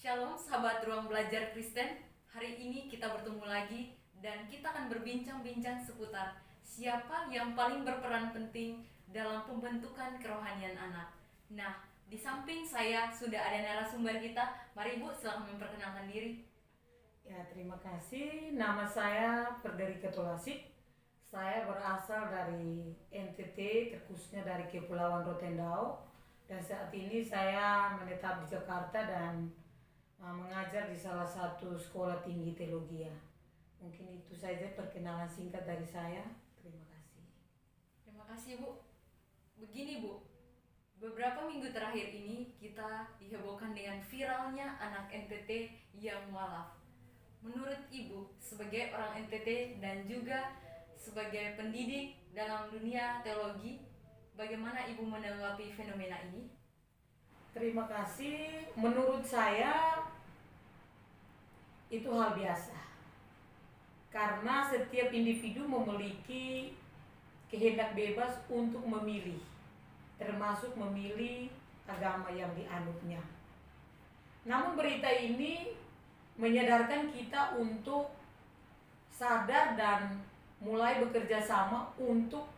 Shalom sahabat Ruang Belajar Kristen. Hari ini kita bertemu lagi dan kita akan berbincang-bincang seputar siapa yang paling berperan penting dalam pembentukan kerohanian anak. Nah, di samping saya sudah ada narasumber kita. Mari Ibu, silakan memperkenalkan diri. Ya, terima kasih. Nama saya Frederica Tolasik. Saya berasal dari NTT, terkhususnya dari Kepulauan Rotendao. Dan saat ini saya menetap di Jakarta dan mengajar di salah satu sekolah tinggi teologi. Mungkin itu saja perkenalan singkat dari saya. Terima kasih. Terima kasih Bu. Begini Bu, beberapa minggu terakhir ini kita dihebohkan dengan viralnya anak NTT yang mualaf. Menurut Ibu, sebagai orang NTT dan juga sebagai pendidik dalam dunia teologi, bagaimana Ibu menanggapi fenomena ini? Terima kasih. Menurut saya itu hal biasa. Karena setiap individu memiliki kehendak bebas untuk memilih, termasuk memilih agama yang dianutnya. Namun berita ini menyadarkan kita untuk sadar dan mulai bekerja sama untuk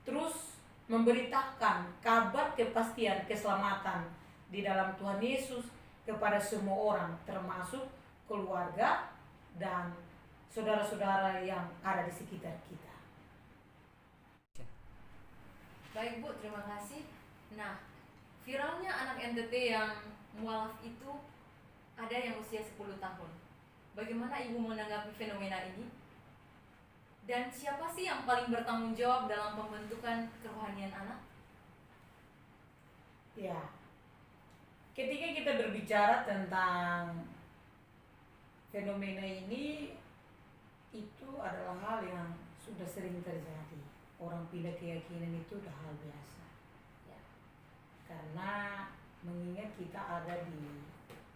terus memberitakan kabar kepastian keselamatan di dalam Tuhan Yesus kepada semua orang, termasuk keluarga dan saudara-saudara yang ada di sekitar kita. Baik Bu, terima kasih. Nah, viralnya anak NTT yang mualaf itu ada yang usia 10 tahun. Bagaimana Ibu menanggapi fenomena ini? Dan siapa sih yang paling bertanggung jawab dalam pembentukan kerohanian anak? Ya, ketika kita berbicara tentang fenomena ini, itu adalah hal yang sudah sering terjadi. Orang pindah keyakinan itu udah hal biasa. Ya. Karena mengingat kita ada di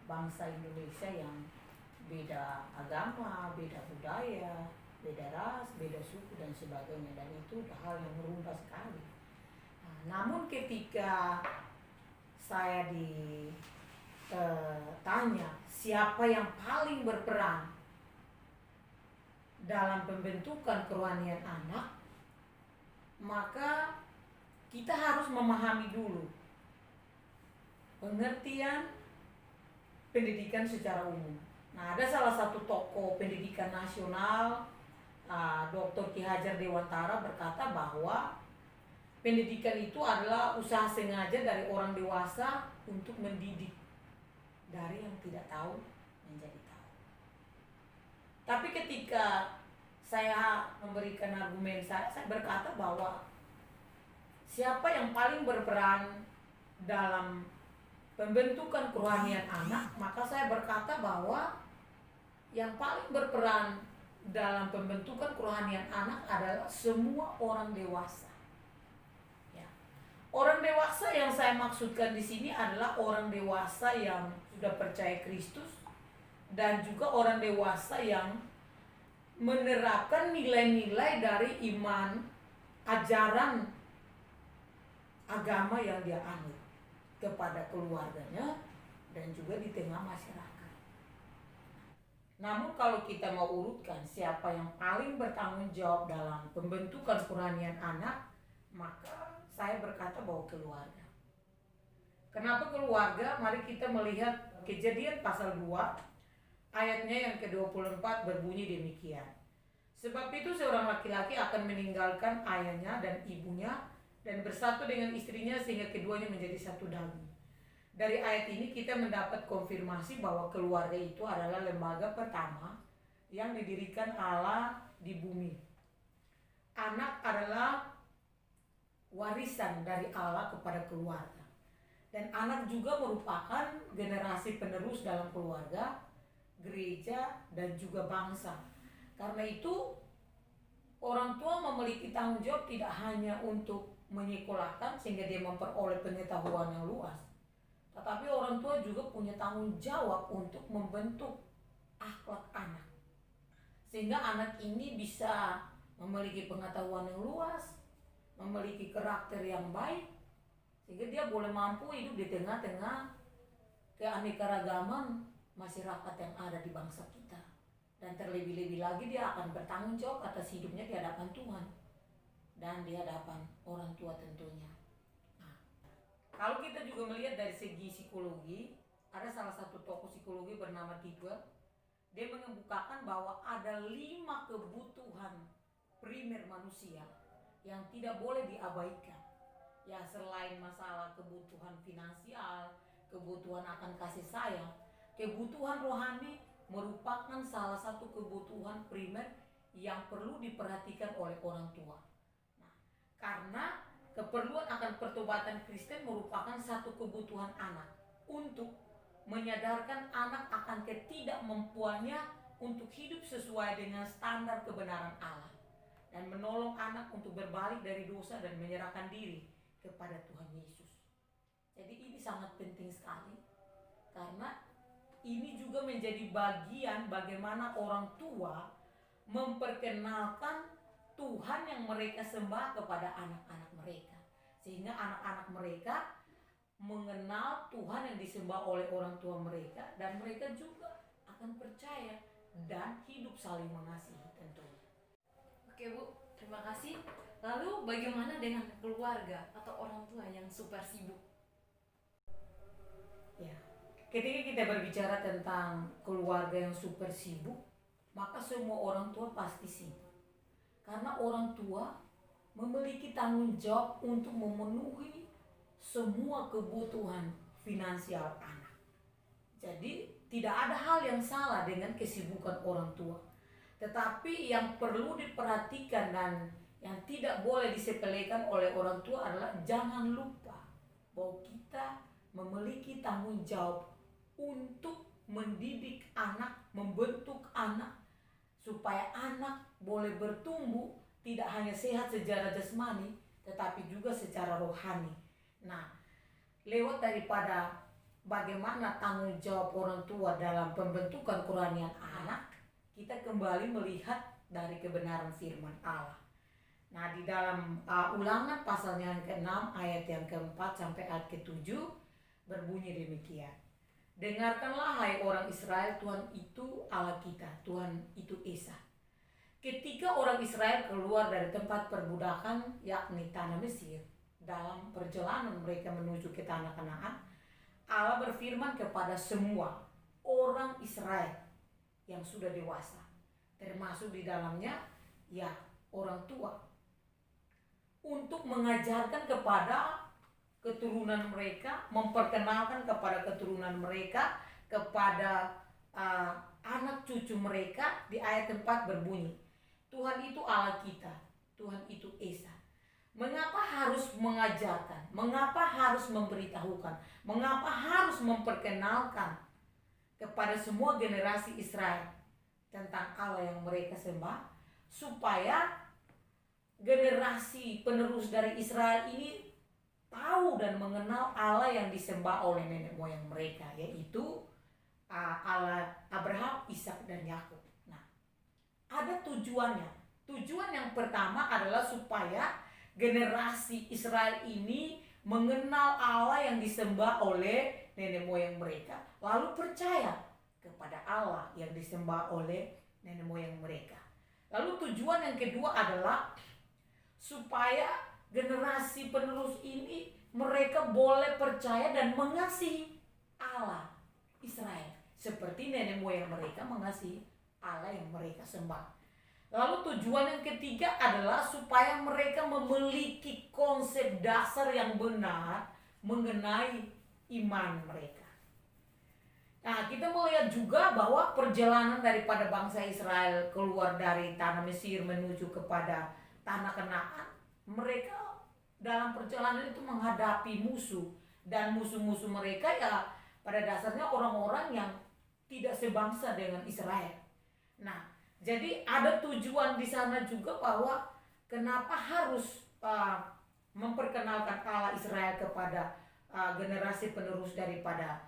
bangsa Indonesia yang beda agama, beda budaya, beda ras, beda suku dan sebagainya, dan itu udah hal yang merubah sekali. Namun ketika saya ditanya siapa yang paling berperan dalam pembentukan kerohanian anak, maka kita harus memahami dulu pengertian pendidikan secara umum. Nah, ada salah satu tokoh pendidikan nasional, Dr. Ki Hajar Dewantara, berkata bahwa pendidikan itu adalah usaha sengaja dari orang dewasa untuk mendidik dari yang tidak tahu menjadi tahu. Tapi ketika saya memberikan argumen saya berkata bahwa siapa yang paling berperan dalam pembentukan kerohanian anak, maka saya berkata bahwa yang paling berperan dalam pembentukan kerohanian anak adalah semua orang dewasa. Ya. Orang dewasa yang saya maksudkan di sini adalah orang dewasa yang sudah percaya Kristus dan juga orang dewasa yang menerapkan nilai-nilai dari iman, ajaran agama yang dia anut kepada keluarganya dan juga di tengah masyarakat. Namun kalau kita mau urutkan siapa yang paling bertanggung jawab dalam pembentukan kerohanian anak, maka saya berkata bahwa keluarga. Kenapa keluarga? Mari kita melihat Kejadian pasal 2 ayatnya yang ke-24 berbunyi demikian. Sebab itu seorang laki-laki akan meninggalkan ayahnya dan ibunya dan bersatu dengan istrinya sehingga keduanya menjadi satu daging. Dari ayat ini kita mendapat konfirmasi bahwa keluarga itu adalah lembaga pertama yang didirikan Allah di bumi. Anak adalah warisan dari Allah kepada keluarga. Dan anak juga merupakan generasi penerus dalam keluarga, gereja, dan juga bangsa. Karena itu orang tua memiliki tanggung jawab tidak hanya untuk menyekolahkan sehingga dia memperoleh pengetahuan yang luas, tetapi orang tua juga punya tanggung jawab untuk membentuk akhlak anak sehingga anak ini bisa memiliki pengetahuan yang luas, memiliki karakter yang baik, sehingga dia boleh mampu hidup di tengah-tengah keanekaragaman masyarakat yang ada di bangsa kita. Dan terlebih-lebih lagi dia akan bertanggung jawab atas hidupnya di hadapan Tuhan dan di hadapan orang tua tentunya. Nah, kalau kita juga melihat dari segi psikologi, ada salah satu tokoh psikologi bernama Tidwell. Dia mengemukakan bahwa ada 5 kebutuhan primer manusia yang tidak boleh diabaikan. Ya, selain masalah kebutuhan finansial, kebutuhan akan kasih sayang, kebutuhan rohani merupakan salah satu kebutuhan primer yang perlu diperhatikan oleh orang tua. Nah, karena keperluan akan pertobatan Kristen merupakan satu kebutuhan anak untuk menyadarkan anak akan ketidakmampuannya untuk hidup sesuai dengan standar kebenaran Allah dan menolong anak untuk berbalik dari dosa dan menyerahkan diri kepada Tuhan Yesus. Jadi ini sangat penting sekali karena ini juga menjadi bagian bagaimana orang tua memperkenalkan Tuhan yang mereka sembah kepada anak-anak mereka, sehingga anak-anak mereka mengenal Tuhan yang disembah oleh orang tua mereka, dan mereka juga akan percaya dan hidup saling mengasihi tentunya. Oke Bu, terima kasih. Lalu bagaimana dengan keluarga atau orang tua yang super sibuk? Ya, ketika kita berbicara tentang keluarga yang super sibuk, maka semua orang tua pasti sibuk. Karena orang tua memiliki tanggung jawab untuk memenuhi semua kebutuhan finansial anak. Jadi tidak ada hal yang salah dengan kesibukan orang tua. Tetapi yang perlu diperhatikan dan yang tidak boleh disepelekan oleh orang tua adalah jangan lupa bahwa kita memiliki tanggung jawab untuk mendidik anak, membentuk anak supaya anak boleh bertumbuh tidak hanya sehat secara jasmani tetapi juga secara rohani. Nah, lewat daripada bagaimana tanggung jawab orang tua dalam pembentukan kerohanian anak, kita kembali melihat dari kebenaran firman Allah. Nah, di dalam Ulangan pasalnya yang ke-6 ayat yang ke-4 sampai ayat ke-7 berbunyi demikian. Dengarkanlah hai orang Israel, Tuhan itu Allah kita, Tuhan itu Esa. Ketika orang Israel keluar dari tempat perbudakan yakni tanah Mesir, dalam perjalanan mereka menuju ke tanah Kanaan, Allah berfirman kepada semua orang Israel yang sudah dewasa, termasuk di dalamnya ya orang tua, untuk mengajarkan kepada keturunan mereka, memperkenalkan kepada keturunan mereka, kepada anak cucu mereka. Di ayat 4 berbunyi, Tuhan itu Allah kita, Tuhan itu Esa. Mengapa harus mengajarkan? Mengapa harus memberitahukan? Mengapa harus memperkenalkan kepada semua generasi Israel tentang Allah yang mereka sembah? Supaya generasi penerus dari Israel ini tahu dan mengenal Allah yang disembah oleh nenek moyang mereka, yaitu Allah Abraham, Ishak dan Yakub. Nah, ada tujuannya. Tujuan yang pertama adalah supaya generasi Israel ini mengenal Allah yang disembah oleh nenek moyang mereka, lalu percaya kepada Allah yang disembah oleh nenek moyang mereka. Lalu tujuan yang kedua adalah supaya generasi penerus ini mereka boleh percaya dan mengasihi Allah Israel seperti nenek moyang mereka mengasihi Allah yang mereka sembah. Lalu tujuan yang ketiga adalah supaya mereka memiliki konsep dasar yang benar mengenai iman mereka. Nah, kita melihat juga bahwa perjalanan daripada bangsa Israel keluar dari tanah Mesir menuju kepada tanah Kanaan, mereka dalam perjalanan itu menghadapi musuh, dan musuh-musuh mereka ya pada dasarnya orang-orang yang tidak sebangsa dengan Israel. Nah, jadi ada tujuan di sana juga bahwa kenapa harus memperkenalkan Allah Israel kepada generasi penerus daripada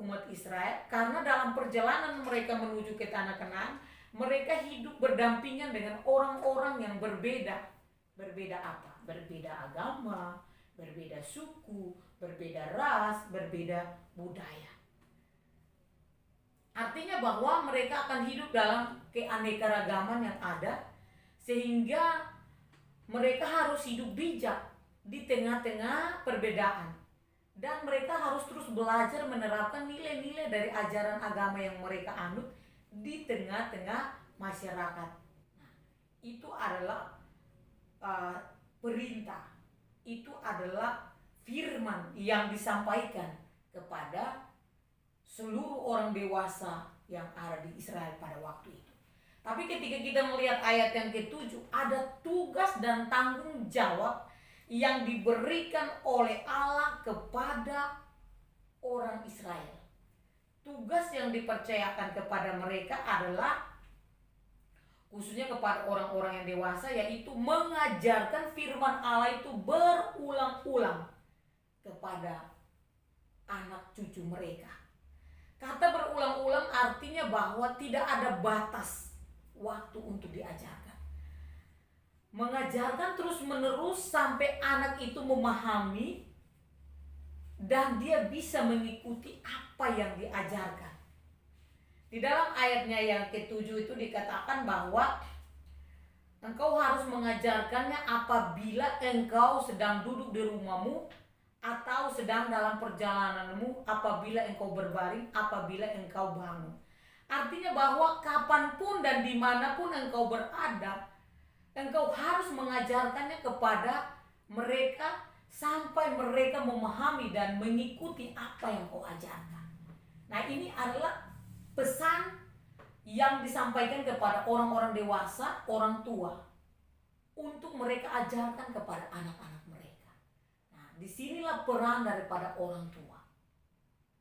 umat Israel, karena dalam perjalanan mereka menuju ke tanah Kanaan, mereka hidup berdampingan dengan orang-orang yang berbeda. Berbeda apa? Berbeda agama, berbeda suku, berbeda ras, berbeda budaya. Artinya bahwa mereka akan hidup dalam keanekaragaman yang ada, sehingga mereka harus hidup bijak di tengah-tengah perbedaan. Dan mereka harus terus belajar menerapkan nilai-nilai dari ajaran agama yang mereka anut di tengah-tengah masyarakat. Nah, itu adalah perintah, itu adalah firman yang disampaikan kepada seluruh orang dewasa yang ada di Israel pada waktu itu. Tapi ketika kita melihat ayat yang ke-7, ada tugas dan tanggung jawab yang diberikan oleh Allah kepada orang Israel. Tugas yang dipercayakan kepada mereka adalah khususnya kepada orang-orang yang dewasa, yaitu mengajarkan firman Allah itu berulang-ulang kepada anak cucu mereka. Kata berulang-ulang artinya bahwa tidak ada batas waktu untuk diajarkan. Mengajarkan terus-menerus sampai anak itu memahami dan dia bisa mengikuti apa yang diajarkan. Di dalam ayatnya yang ke-7 itu dikatakan bahwa engkau harus mengajarkannya apabila engkau sedang duduk di rumahmu atau sedang dalam perjalananmu, apabila engkau berbaring, apabila engkau bangun. Artinya bahwa kapanpun dan dimanapun engkau berada, engkau harus mengajarkannya kepada mereka sampai mereka memahami dan mengikuti apa yang kau ajarkan. Nah, ini adalah pesan yang disampaikan kepada orang-orang dewasa, orang tua, untuk mereka ajarkan kepada anak-anak mereka. Nah, disinilah peran daripada orang tua.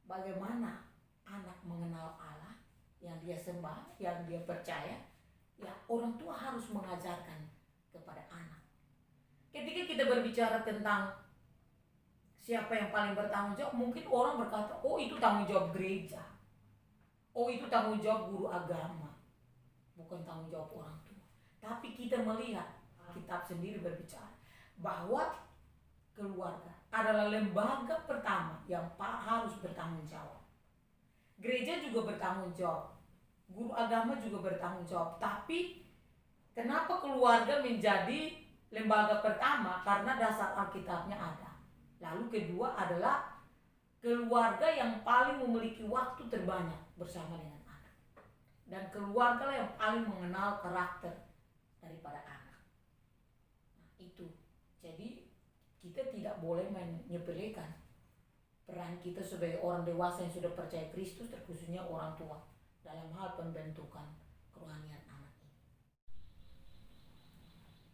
Bagaimana anak mengenal Allah yang dia sembah, yang dia percaya, ya orang tua harus mengajarkan kepada anak. Ketika kita berbicara tentang siapa yang paling bertanggung jawab, mungkin orang berkata, oh itu tanggung jawab gereja, oh itu tanggung jawab guru agama, bukan tanggung jawab orang tua. Tapi kita melihat kitab sendiri berbicara bahwa keluarga adalah lembaga pertama yang harus bertanggung jawab. Gereja juga bertanggung jawab, guru agama juga bertanggung jawab. Tapi kenapa keluarga menjadi lembaga pertama? Karena dasar Alkitabnya ada. Lalu kedua adalah keluarga yang paling memiliki waktu terbanyak bersama dengan anak. Dan keluarga yang paling mengenal karakter daripada anak. Nah, itu. Jadi kita tidak boleh menyepelekan peran kita sebagai orang dewasa yang sudah percaya Kristus, terkhususnya orang tua, dalam hal pembentukan kerohanian anak ini.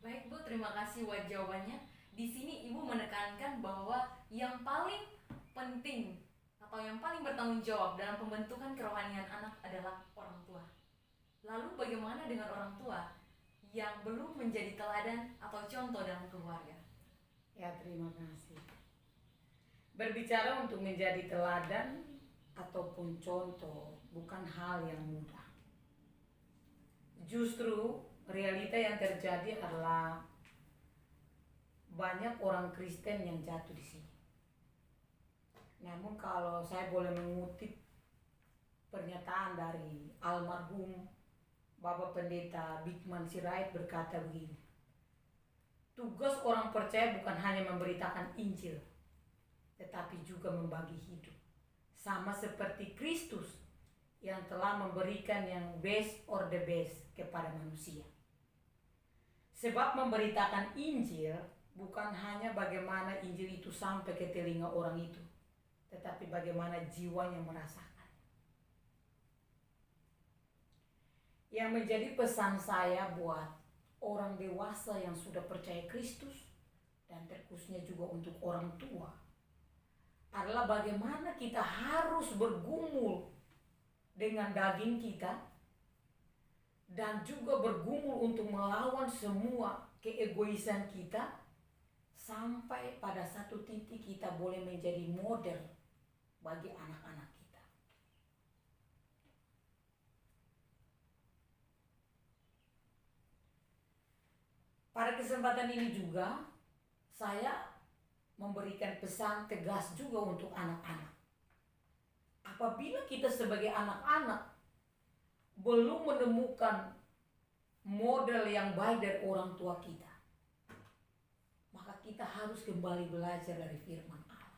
Baik Bu, terima kasih buat jawabannya. Di sini Ibu menekankan bahwa yang paling penting atau yang paling bertanggung jawab dalam pembentukan kerohanian anak adalah orang tua. Lalu bagaimana dengan orang tua yang belum menjadi teladan atau contoh dalam keluarga? Ya, terima kasih. Berbicara untuk menjadi teladan ataupun contoh bukan hal yang mudah. Justru realita yang terjadi adalah banyak orang Kristen yang jatuh di sini. Namun kalau saya boleh mengutip pernyataan dari almarhum Bapak Pendeta Bikman Sirait berkata begini, tugas orang percaya bukan hanya memberitakan Injil, tetapi juga membagi hidup. Sama seperti Kristus yang telah memberikan yang best or the best kepada manusia. Sebab memberitakan Injil bukan hanya bagaimana Injil itu sampai ke telinga orang itu, tetapi bagaimana jiwanya merasakan. Yang menjadi pesan saya buat orang dewasa yang sudah percaya Kristus, dan terkhususnya juga untuk orang tua, adalah bagaimana kita harus bergumul dengan daging kita dan juga bergumul untuk melawan semua keegoisan kita, sampai pada satu titik kita boleh menjadi model bagi anak-anak kita. Pada kesempatan ini juga saya memberikan pesan tegas juga untuk anak-anak. apabila kita sebagai anak-anak belum menemukan model yang baik dari orang tua kita, maka kita harus kembali belajar dari firman Allah.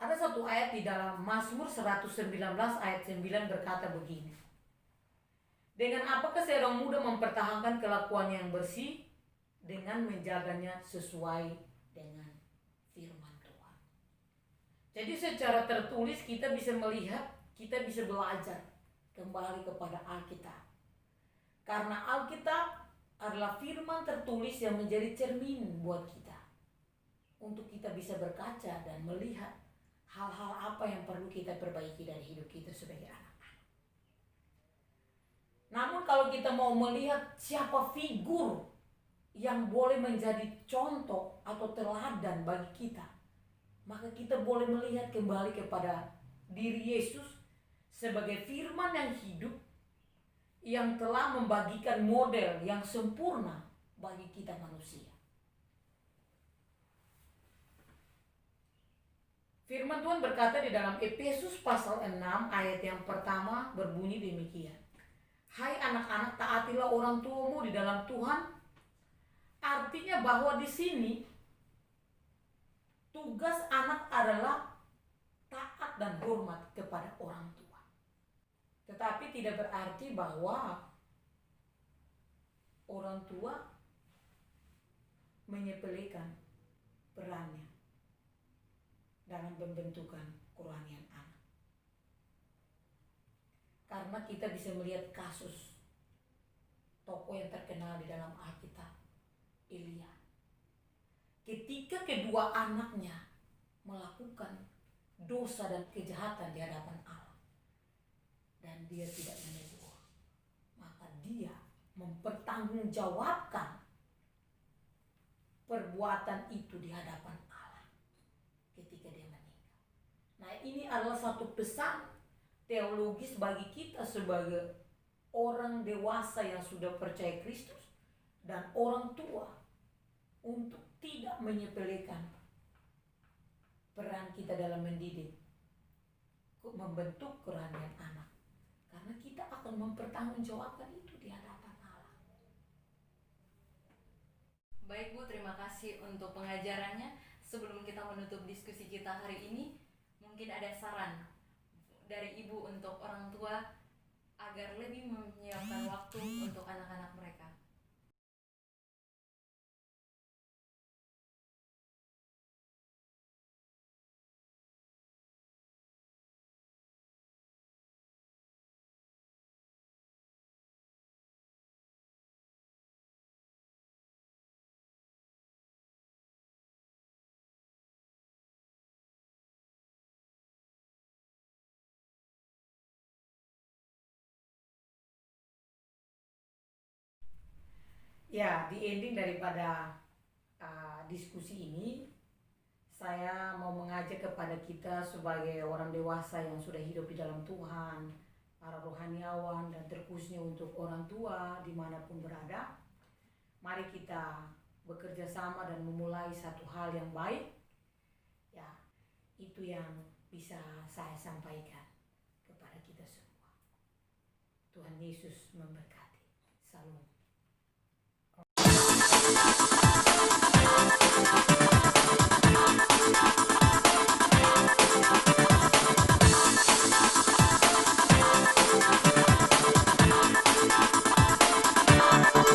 Ada satu ayat di dalam Mazmur 119 ayat 9 berkata begini. Dengan apakah seorang muda mempertahankan kelakuan yang bersih? Dengan menjaganya sesuai dengan firman Tuhan. Jadi secara tertulis kita bisa melihat, kita bisa belajar kembali kepada Alkitab. Karena Alkitab adalah firman tertulis yang menjadi cermin buat kita. Untuk kita bisa berkaca dan melihat hal-hal apa yang perlu kita perbaiki dari hidup kita sebagai anak-anak. Namun kalau kita mau melihat siapa figur yang boleh menjadi contoh atau teladan bagi kita, maka kita boleh melihat kembali kepada diri Yesus sebagai firman yang hidup, yang telah membagikan model yang sempurna bagi kita manusia. Firman Tuhan berkata di dalam Efesus pasal 6 ayat yang pertama berbunyi demikian. Hai anak-anak, taatilah orang tuamu di dalam Tuhan. Artinya bahwa di sini tugas anak adalah taat dan hormat kepada orang tua. Tetapi tidak berarti bahwa orang tua menyepelekan perannya dalam pembentukan kerohanian anak. Karena kita bisa melihat kasus tokoh yang terkenal di dalam Alkitab, Elia. Ketika kedua anaknya melakukan dosa dan kejahatan di hadapan Allah, dan dia tidak menegur, maka dia mempertanggungjawabkan perbuatan itu di hadapan Allah ketika dia meninggal. Nah, ini adalah satu pesan teologis bagi kita sebagai orang dewasa yang sudah percaya Kristus dan orang tua, untuk tidak menyepelekan peran kita dalam mendidik, membentuk kerohanian anak. Karena kita akan mempertanggungjawabkan itu di hadapan Allah. Baik Bu, terima kasih untuk pengajarannya. Sebelum kita menutup diskusi kita hari ini, mungkin ada saran dari Ibu untuk orang tua agar lebih menyiapkan waktu untuk anak-anak mereka. Ya, di ending daripada diskusi ini, saya mau mengajak kepada kita sebagai orang dewasa yang sudah hidup di dalam Tuhan, para rohaniawan, dan terkhususnya untuk orang tua dimanapun berada. Mari kita bekerja sama dan memulai satu hal yang baik. Ya, itu yang bisa saya sampaikan kepada kita semua. Tuhan Yesus memberkati. Salam.